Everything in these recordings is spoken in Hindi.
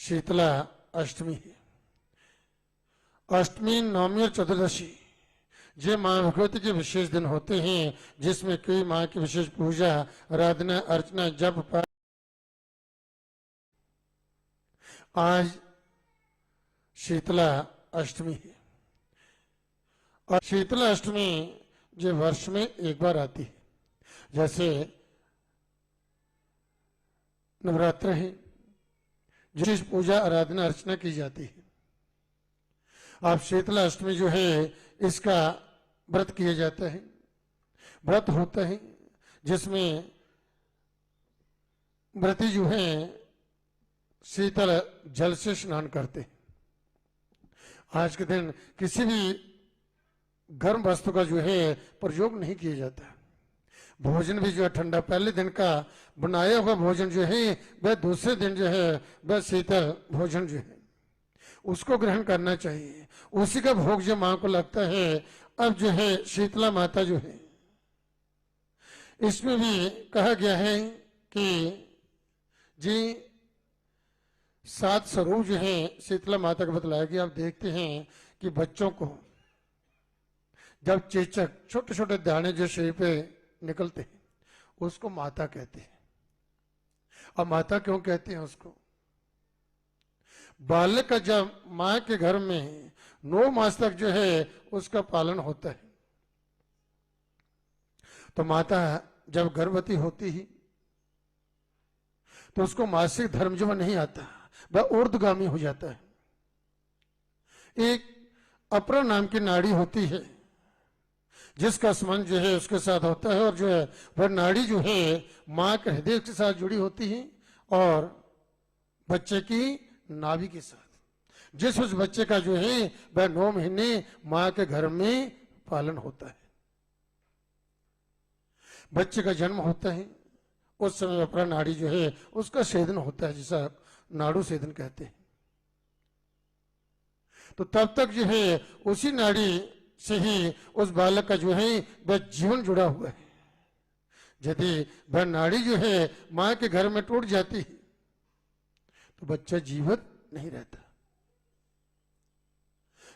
शीतला अष्टमी है। अष्टमी, नवमी और चतुर्दशी ये माँ भगवती के विशेष दिन होते हैं, जिसमें कोई माँ की विशेष पूजा, आराधना, अर्चना, जप पाठ। आज शीतला अष्टमी है और शीतला अष्टमी जो वर्ष में एक बार आती है। जैसे नवरात्र है, विशेष पूजा, आराधना, अर्चना की जाती है। अब शीतला अष्टमी जो है इसका व्रत किया जाता है। व्रत होता है जिसमें व्रती जो है शीतल जल से स्नान करते हैं। आज के दिन किसी भी गर्म वस्तु का जो है प्रयोग नहीं किया जाता। भोजन भी जो है ठंडा, पहले दिन का बनाया हुआ भोजन जो है वह दूसरे दिन जो है वह शीतल भोजन जो है उसको ग्रहण करना चाहिए। उसी का भोग जो मां को लगता है। अब जो है शीतला माता जो है इसमें भी कहा गया है कि जी 7 स्वरूप जो है शीतला माता को बतलाया गया। आप देखते हैं कि बच्चों को जब चेचक, छोटे छोटे दाने जो शरीर पे निकलते हैं उसको माता कहते हैं। अब माता क्यों कहते हैं उसको? बालक का जब मां के घर में 9 मास तक जो है उसका पालन होता है, तो माता जब गर्भवती होती ही तो उसको मासिक धर्म जो नहीं आता, वह ऊर्ध्वगामी हो जाता है। एक अपरा नाम की नाड़ी होती है जिसका संबंध जो है उसके साथ होता है, और जो है वह नाड़ी जो है मां के हृदय के साथ जुड़ी होती है और बच्चे की नाभि के साथ। जिस उस बच्चे का जो है वह 9 महीने मां के घर में पालन होता है। बच्चे का जन्म होता है, उस समय अपरा नाड़ी जो है उसका छेदन होता है, जिसे नाड़ू छेदन कहते हैं। तो तब तक जो है उसी नाड़ी से ही उस बालक का जो है वह जीवन जुड़ा हुआ है। यदि वह नाड़ी जो है मां के घर में टूट जाती है तो बच्चा जीवित नहीं रहता,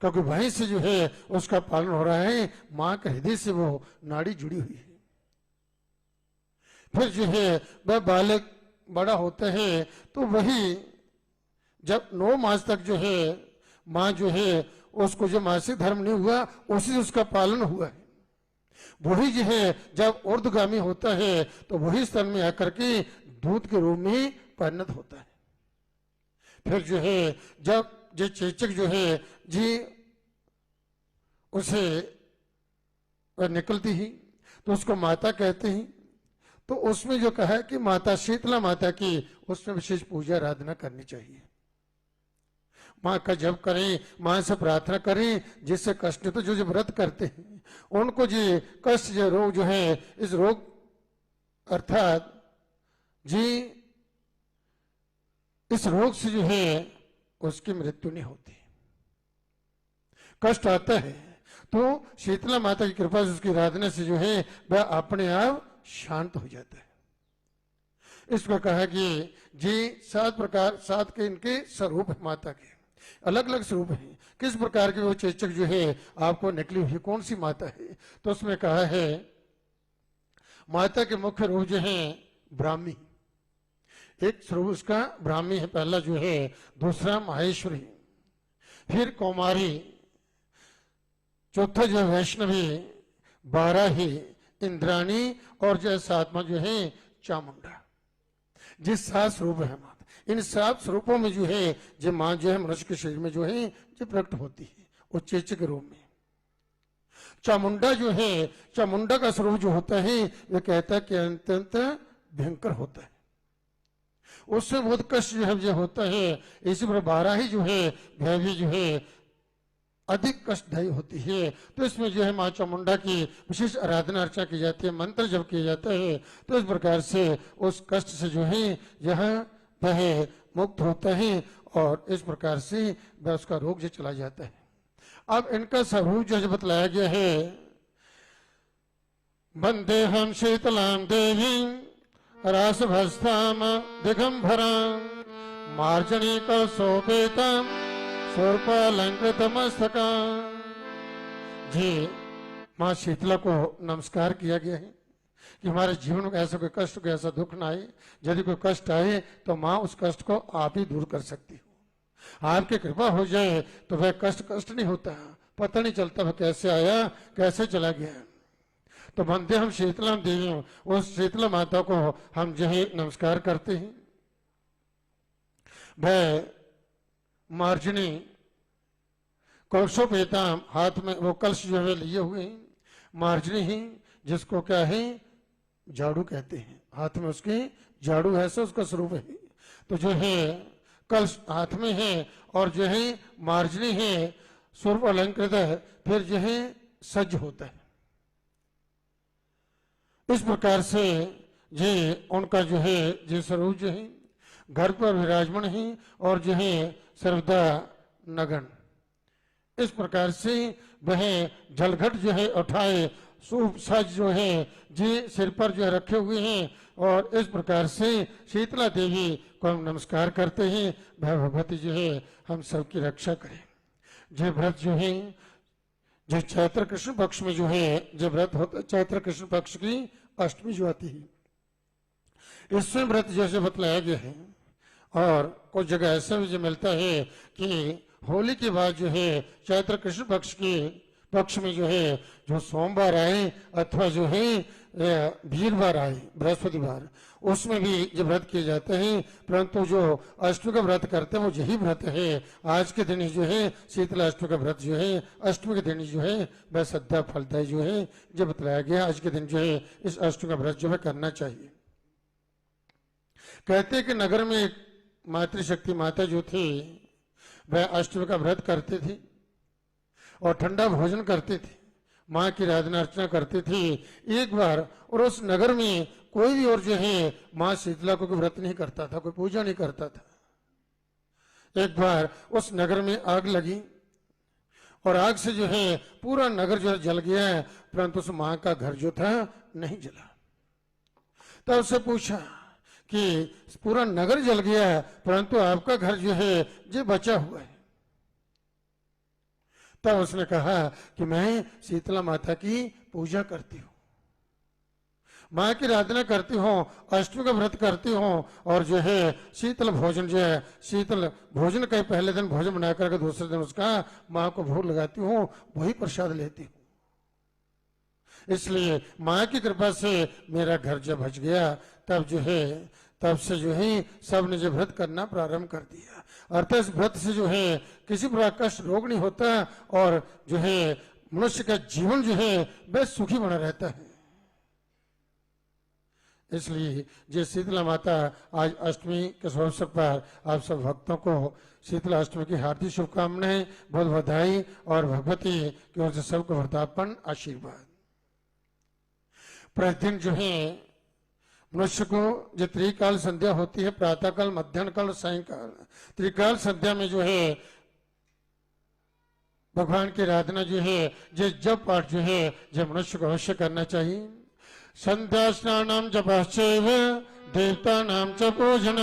क्योंकि वहीं से जो है उसका पालन हो रहा है, मां के हृदय से वो नाड़ी जुड़ी हुई है। फिर जो है वह बालक बड़ा होता है तो वही जब 9 मास तक जो है मां जो है उसको जो मासिक धर्म नहीं हुआ उसी से उसका पालन हुआ है। वही जो है जब ऊर्ध्वगामी होता है तो वही स्तन में आकर के दूध के रूप में परिणत होता है। फिर जो है जब जो चेचक जो है जी उसे निकलती ही तो उसको माता कहते हैं। तो उसमें जो कहा है कि माता शीतला माता की उसमें विशेष पूजा आराधना करनी चाहिए। माँ का जप करें, माँ से प्रार्थना करें, जिससे कष्ट तो जो व्रत करते हैं उनको जी कष्ट जो रोग जो है इस रोग अर्थात जी इस रोग से जो है उसकी मृत्यु नहीं होती। कष्ट आता है तो शीतला माता की कृपा से उसकी आराधना से जो है वह अपने आप शांत हो जाता है। इसको कहा कि जी 7 प्रकार 7 के इनके स्वरूप है, माता के अलग अलग स्वरूप हैं। किस प्रकार के वो चेचक जो है आपको निकली हुई कौन सी माता है? तो उसमें कहा है माता के मुख्य रूप जो है ब्राह्मी, एक स्वरूप उसका ब्राह्मी है पहला जो है, दूसरा माहेश्वरी, फिर कौमारी, चौथा जो वैष्णवी, 12 ही इंद्राणी और जो 7वां जो है चामुंडा। जिस 7 स्वरूप है माता, इन 7 स्वरूपों में जो है जो मां जो है मनुष्य के शरीर में जो है जो प्रकट होती है वो चेचक के रूप में। चामुंडा जो है, चामुंडा का स्वरूप जो होता है वह कहता है कि अत्यंत भयंकर होता है, उससे बहुत कष्ट जो है जो होता है। इसी पर 12 ही जो है भैवी जो है अधिक कष्टदायी होती है। तो इसमें जो है मां चामुंडा की विशेष आराधना अर्चना की जाती है, मंत्र जप किया जाता है। तो इस प्रकार से उस कष्ट से जो है यह वह मुक्त होता है और इस प्रकार से वह उसका रोग जो चला जाता है। अब इनका स्वरूप जो बतलाया गया है, वंदे हम शीतलां देवी रासभस्ताम दिगंबरां मार्जनी कर शोभितम सर्पालंकृत मस्तका। जी माँ शीतला को नमस्कार किया गया है कि हमारे जीवन में ऐसा कोई कष्ट, कोई ऐसा दुख ना आए। यदि कोई कष्ट आए तो माँ उस कष्ट को आप ही दूर कर सकती हो। आपकी कृपा हो जाए तो वह कष्ट नहीं होता, पता नहीं चलता वह कैसे आया कैसे चला गया। तो वंदे हम शीतला देवी, उस शीतला माता को हम जो है नमस्कार करते हैं। वह मार्जनी कलशोपेताम, हाथ में वो कलश जो है लिए हुए हैं। मार्जनी ही जिसको क्या है झाड़ू कहते हैं, हाथ में उसके झाड़ू है, सो उसका स्वरूप है। तो जो है कलश हाथ में है और जो है मार्जनी है स्वरूप अलंकृत है, फिर जो है सज्ज होता है। इस प्रकार से जे उनका जो है जे स्वरूप जो है घर पर विराजमान है और जो है सर्वदा नगन। इस प्रकार से वह जलघट जो है उठाए सूप सज जो है जी सिर पर जो है रखे हुए हैं। और इस प्रकार से शीतला देवी को हम नमस्कार करते हैं। वह भगवती जो है हम सबकी रक्षा करें। जो व्रत जो है जो चैत्र कृष्ण पक्ष में जो है जो व्रत होता है, चैत्र कृष्ण पक्ष की अष्टमी जो आती है, इसमें व्रत जैसे बतलाया गया है। और कुछ जगह ऐसा भी जो मिलता है कि होली के बाद जो है चैत्र कृष्ण पक्ष की पक्ष में जो है जो सोमवार आए अथवा जो है वीरवार आए बृहस्पतिवार, उसमें भी जो व्रत किए जाते हैं। परंतु जो अष्टमी का व्रत करते हैं वो यही व्रत है। आज के दिन जो है शीतला अष्टमी का व्रत जो है अष्टमी के दिन जो है वह श्रद्धा फलदायी जो है जो बतलाया गया। आज के दिन जो है इस अष्टमी का व्रत जो है करना चाहिए। कहते हैं कि नगर में एक मातृशक्ति माता जो थी वह अष्टमी का व्रत करते थे और ठंडा भोजन करते थे, माँ की आराधना अर्चना करती थी। एक बार और उस नगर में कोई भी और जो है माँ शीतला को व्रत नहीं करता था, कोई पूजा नहीं करता था। एक बार उस नगर में आग लगी और आग से जो है पूरा नगर जो है जल गया है, परंतु उस माँ का घर जो था नहीं जला। तब उससे पूछा कि पूरा नगर जल गया है परंतु आपका घर जो है जो बचा हुआ है। तब उसने कहा कि मैं शीतला माता की पूजा करती हूँ, माँ की आराधना करती हूँ, अष्टमी का व्रत करती हूँ और जो है शीतल भोजन जो है शीतल भोजन का पहले दिन भोजन बना करके दूसरे दिन उसका माँ को भोग लगाती हूँ, वही प्रसाद लेती हूँ। इसलिए माँ की कृपा से मेरा घर जब बच गया तब जो है तब से जो है सब ने जो व्रत करना प्रारंभ कर दिया। अर्थात इस व्रत से जो है किसी प्रकार कष्ट रोग नहीं होता और जो है मनुष्य का जीवन जो है वह सुखी बना रहता है। इसलिए जो शीतला माता आज अष्टमी के अवसर पर आप सब भक्तों को शीतला अष्टमी की हार्दिक शुभकामनाएं, बहुत बधाई और भगवती की ओर से सबको वरदापन आशीर्वाद। प्रतिदिन जो है मनुष्य को जो त्रिकाल संध्या होती है, प्रातः काल, मध्याह्न काल और सायंकाल, त्रिकाल संध्या में जो है भगवान की आराधना जो है जो जप पाठ जो है जो मनुष्य को अवश्य करना चाहिए। संध्या स्नानम जपश्चैव देवतानां च पूजन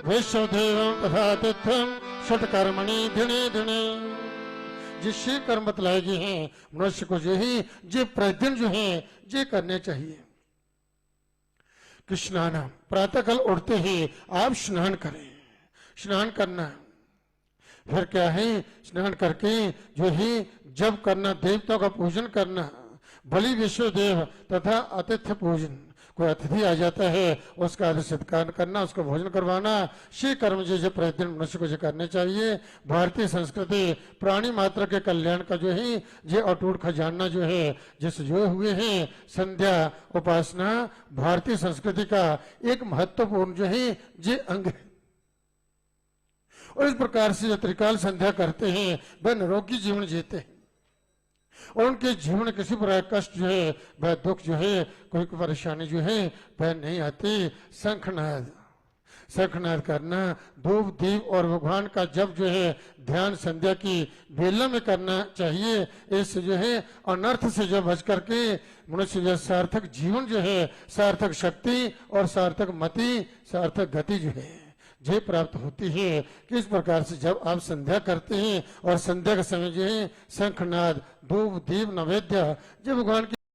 वैश्वदेवं तथा तीर्थम षट्कर्मणि दिने दिने। जिससे कर्म बतलाए गए हैं मनुष्य को जो ही जो प्रतिदिन जो है ये करने चाहिए। कि स्नान प्रातःकाल उठते ही आप स्नान करें। स्नान करना फिर क्या है, स्नान करके जो ही जब करना, देवताओं का पूजन करना, बलि विश्व देव तथा आतिथ्य पूजन। कोई अतिथि आ जाता है उसका आदर सत्कार करना, उसको भोजन करवाना, ये कर्म जो प्रतिदिन मनुष्य को जो करने चाहिए। भारतीय संस्कृति प्राणी मात्र के कल्याण का जो है ये अटूट खजाना जो है जिस जो हुए हैं संध्या उपासना भारतीय संस्कृति का एक महत्वपूर्ण जो है ये अंग है। और इस प्रकार से जो त्रिकाल संध्या करते हैं वह निरोगी जीवन जीते हैं और उनके जीवन किसी प्रकार कष्ट जो है वह दुख जो है कोई परेशानी जो है वह नहीं आती। शंखनाद करना, धूप दीप और भगवान का जब जो है ध्यान संध्या की बेला में करना चाहिए। इससे जो है अनर्थ से जो बच करके मनुष्य जो सार्थक जीवन जो है, सार्थक शक्ति और सार्थक मति, सार्थक गति जो है जय प्राप्त होती है। किस प्रकार से जब आप संध्या करते हैं और संध्या के समय जो है शंखनाद धूप दीप नैवेद्य जब भगवान की